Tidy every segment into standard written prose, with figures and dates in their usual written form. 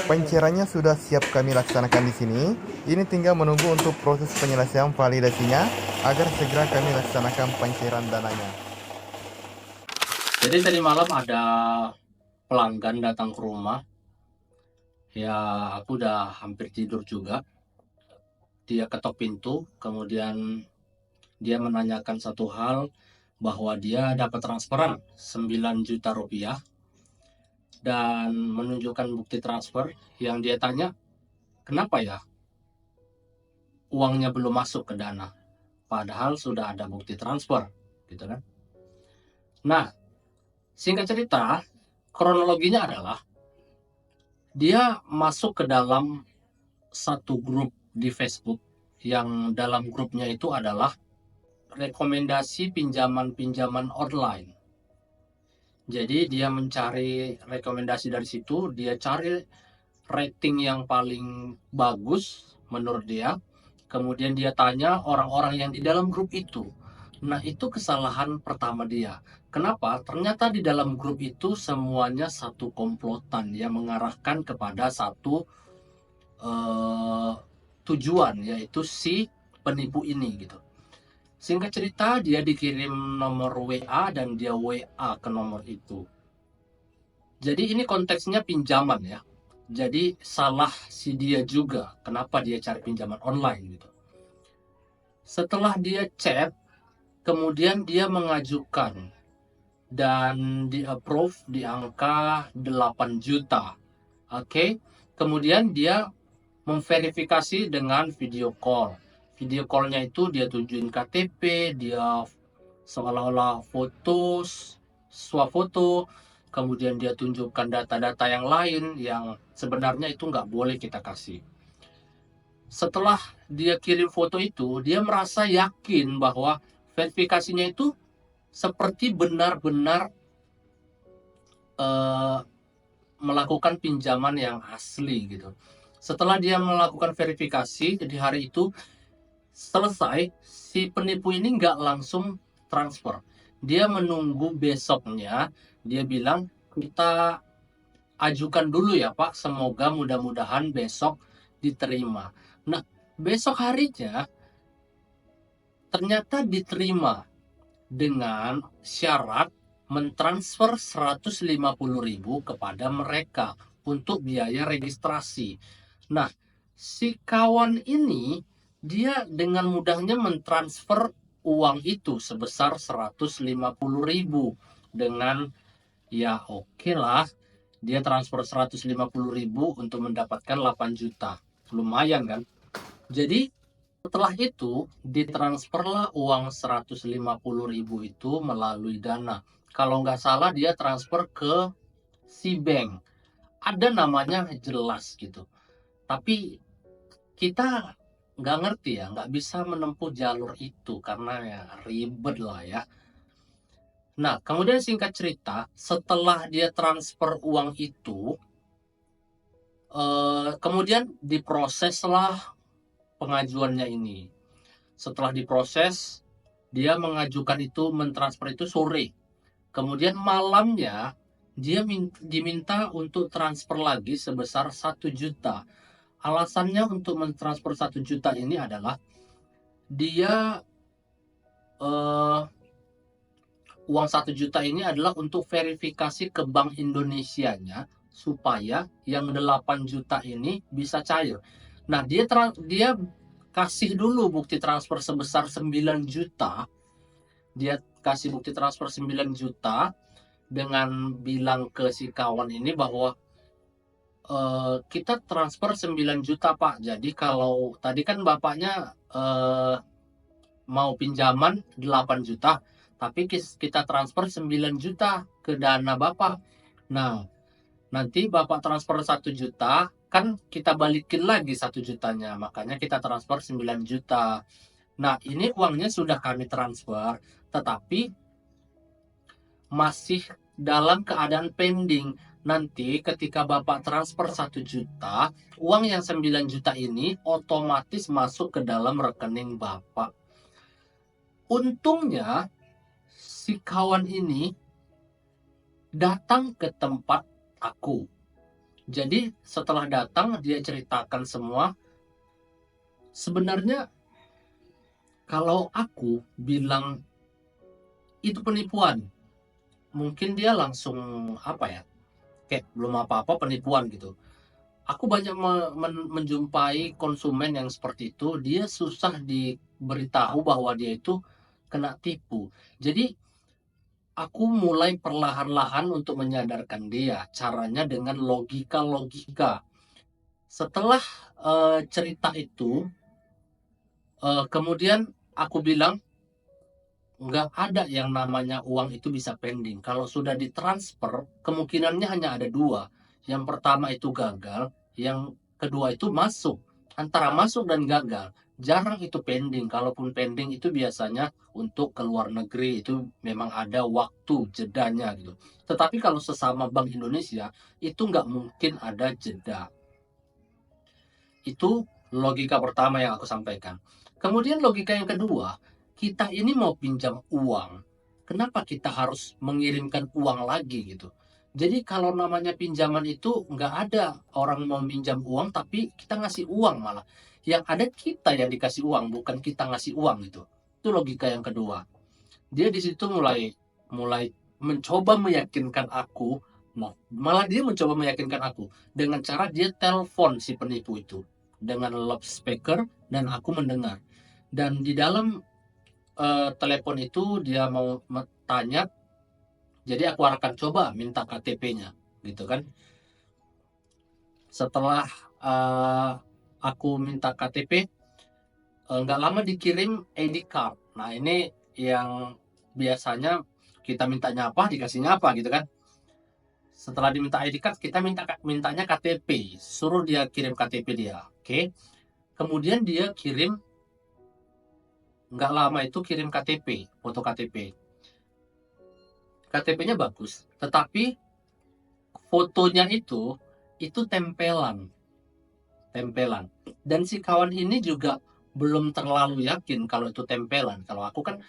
Pencairannya sudah siap kami laksanakan di sini. Ini tinggal menunggu untuk proses penyelesaian validasinya agar segera kami laksanakan pencairan dananya. Jadi tadi malam ada pelanggan datang ke rumah. Ya, aku udah hampir tidur juga. Dia ketok pintu, kemudian dia menanyakan satu hal bahwa dia dapat transferan 9 juta rupiah dan menunjukkan bukti transfer. Yang dia tanya, kenapa ya uangnya belum masuk ke Dana? Padahal sudah ada bukti transfer, gitu kan? Nah, singkat cerita, kronologinya adalah dia masuk ke dalam satu grup di Facebook yang dalam grupnya itu adalah rekomendasi pinjaman-pinjaman online. Jadi dia mencari rekomendasi dari situ, dia cari rating yang paling bagus menurut dia. Kemudian dia tanya orang-orang yang di dalam grup itu. Nah, itu kesalahan pertama dia. Kenapa? Ternyata di dalam grup itu semuanya satu komplotan yang mengarahkan kepada satu eh, tujuan, yaitu si penipu ini gitu. Singkat cerita, dia dikirim nomor WA dan dia WA ke nomor itu. Jadi ini konteksnya pinjaman ya. Jadi salah si dia juga. Kenapa dia cari pinjaman online gitu. Setelah dia chat, kemudian dia mengajukan dan di approve di angka 8 juta. Oke. Kemudian dia memverifikasi dengan video call. Video callnya itu dia tunjukin KTP, dia seolah-olah foto, swafoto, kemudian dia tunjukkan data-data yang lain yang sebenarnya itu nggak boleh kita kasih. Setelah dia kirim foto itu, dia merasa yakin bahwa verifikasinya itu seperti benar-benar eh, melakukan pinjaman yang asli gitu. Setelah dia melakukan verifikasi, jadi hari itu selesai, si penipu ini nggak langsung transfer. Dia menunggu besoknya, dia bilang, kita ajukan dulu ya Pak, semoga mudah-mudahan besok diterima. Nah, besok harinya ternyata diterima dengan syarat mentransfer 150.000 kepada mereka untuk biaya registrasi. Nah, si kawan ini dia dengan mudahnya mentransfer uang itu sebesar 150.000 dengan ya oke lah, dia transfer 150.000 untuk mendapatkan 8 juta. Lumayan kan? Jadi setelah itu ditransferlah uang 150.000 itu melalui Dana. Kalau nggak salah dia transfer ke si bank. Ada namanya jelas gitu. Tapi kita nggak ngerti ya, nggak bisa menempuh jalur itu karena ya ribet lah ya. Nah, kemudian singkat cerita, setelah dia transfer uang itu, kemudian diproseslah pengajuannya ini. Setelah diproses, dia mengajukan itu, mentransfer itu sore. Kemudian malamnya dia diminta untuk transfer lagi sebesar 1 juta. Alasannya untuk mentransfer 1 juta ini adalah dia eh, uang 1 juta ini adalah untuk verifikasi ke Bank Indonesia-nya supaya yang 8 juta ini bisa cair. Nah, dia kasih dulu bukti transfer sebesar 9 juta. Dia kasih bukti transfer 9 juta dengan bilang ke si kawan ini bahwa kita transfer 9 juta Pak. Jadi kalau tadi kan bapaknya mau pinjaman 8 juta, tapi kita transfer 9 juta ke dana bapak. Nah, nanti bapak transfer 1 juta, kan kita balikin lagi 1 jutanya. Makanya kita transfer 9 juta. Nah, ini uangnya sudah kami transfer, tetapi masih dalam keadaan pending. Nanti ketika Bapak transfer 1 juta, uang yang 9 juta ini otomatis masuk ke dalam rekening Bapak. Untungnya si kawan ini datang ke tempat aku. Jadi setelah datang dia ceritakan semua. Sebenarnya kalau aku bilang itu penipuan, mungkin dia langsung apa ya, kayak belum apa-apa penipuan gitu. Aku banyak menjumpai konsumen yang seperti itu, dia susah diberitahu bahwa dia itu kena tipu. Jadi aku mulai perlahan-lahan untuk menyadarkan dia, caranya dengan logika-logika. Setelah cerita itu, kemudian aku bilang, nggak ada yang namanya uang itu bisa pending. Kalau sudah ditransfer, kemungkinannya hanya ada dua. Yang pertama itu gagal, yang kedua itu masuk. Antara masuk dan gagal, jarang itu pending. Kalaupun pending itu biasanya untuk ke luar negeri, itu memang ada waktu jedanya gitu. Tetapi kalau sesama Bank Indonesia, itu nggak mungkin ada jeda. Itu logika pertama yang aku sampaikan. Kemudian logika yang kedua, kita ini mau pinjam uang. Kenapa kita harus mengirimkan uang lagi gitu? Jadi kalau namanya pinjaman itu nggak ada orang mau pinjam uang tapi kita ngasih uang malah. Yang ada kita yang dikasih uang, bukan kita ngasih uang gitu. Itu logika yang kedua. Dia di situ mulai mulai mencoba meyakinkan aku. Nah, malah dia mencoba meyakinkan aku dengan cara dia telepon si penipu itu dengan loudspeaker dan aku mendengar. Dan di dalam telepon itu dia mau tanya, jadi aku akan coba minta KTP-nya, gitu kan. Setelah aku minta KTP, nggak lama dikirim ID card. Nah ini yang biasanya kita mintanya apa, dikasihnya apa gitu kan. Setelah diminta ID card, kita mintanya KTP, suruh dia kirim KTP dia, oke. Kemudian dia kirim, nggak lama itu kirim KTP, foto KTP. KTP-nya bagus, tetapi fotonya itu tempelan, tempelan. Dan si kawan ini juga belum terlalu yakin kalau itu tempelan. Kalau aku kan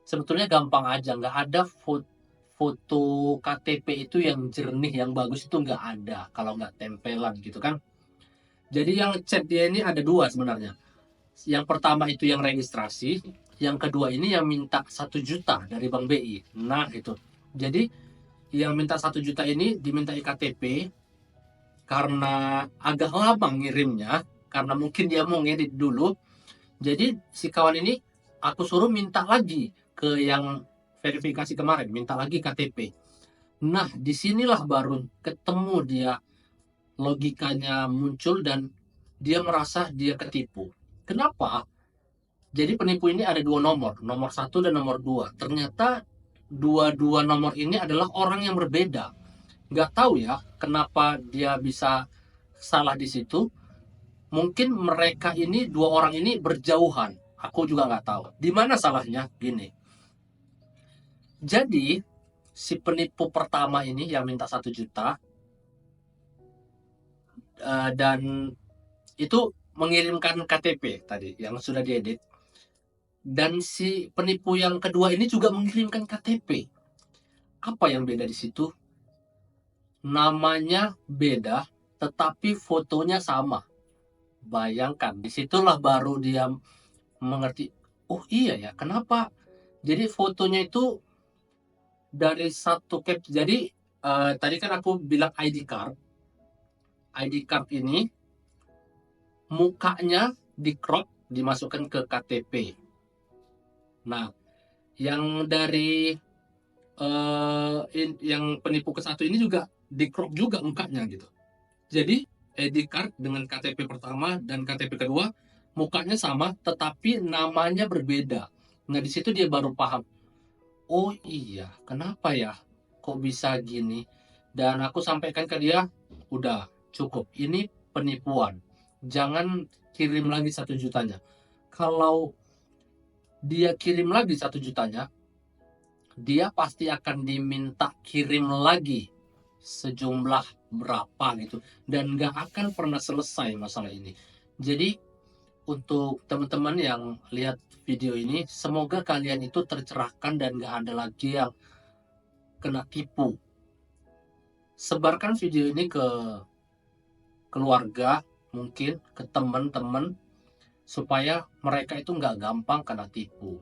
sebetulnya gampang aja, nggak ada foto KTP itu yang jernih, yang bagus itu nggak ada kalau nggak tempelan gitu kan. Jadi yang chat dia ini ada dua sebenarnya. Yang pertama itu yang registrasi, yang kedua ini yang minta 1 juta dari Bank BI. Nah itu. Jadi yang minta 1 juta ini diminta KTP karena agak lama ngirimnya, karena mungkin dia mau ngedit dulu. Jadi si kawan ini aku suruh minta lagi ke yang verifikasi kemarin, minta lagi KTP. Nah, disinilah baru ketemu dia, logikanya muncul dan dia merasa dia ketipu. Kenapa? Jadi penipu ini ada dua nomor 1 dan nomor 2. Ternyata dua-dua nomor ini adalah orang yang berbeda. Nggak tahu ya kenapa dia bisa salah di situ. Mungkin mereka ini, dua orang ini berjauhan. Aku juga nggak tahu. Di mana salahnya? Gini. Jadi si penipu pertama ini yang minta 1 juta dan itu mengirimkan KTP tadi yang sudah diedit. Dan si penipu yang kedua ini juga mengirimkan KTP. Apa yang beda di situ? Namanya beda, tetapi fotonya sama. Bayangkan, disitulah baru dia mengerti, oh iya ya, kenapa? Jadi fotonya itu dari satu cap. Jadi tadi kan aku bilang ID card. ID card ini mukanya di crop, dimasukkan ke KTP. Nah, yang dari yang penipu ke satu ini juga di crop juga mukanya gitu. Jadi ID card dengan KTP pertama dan KTP kedua mukanya sama tetapi namanya berbeda. Nah di situ dia baru paham. Oh iya, kenapa ya? Kok bisa gini? Dan aku sampaikan ke dia, udah cukup. Ini penipuan. Jangan kirim lagi 1 jutanya. Kalau dia kirim lagi 1 jutanya, dia pasti akan diminta kirim lagi sejumlah berapa gitu, dan nggak akan pernah selesai masalah ini. Jadi untuk teman-teman yang lihat video ini, semoga kalian itu tercerahkan dan nggak ada lagi yang kena tipu. Sebarkan video ini ke keluarga, mungkin ke teman-teman, supaya mereka itu nggak gampang kena tipu.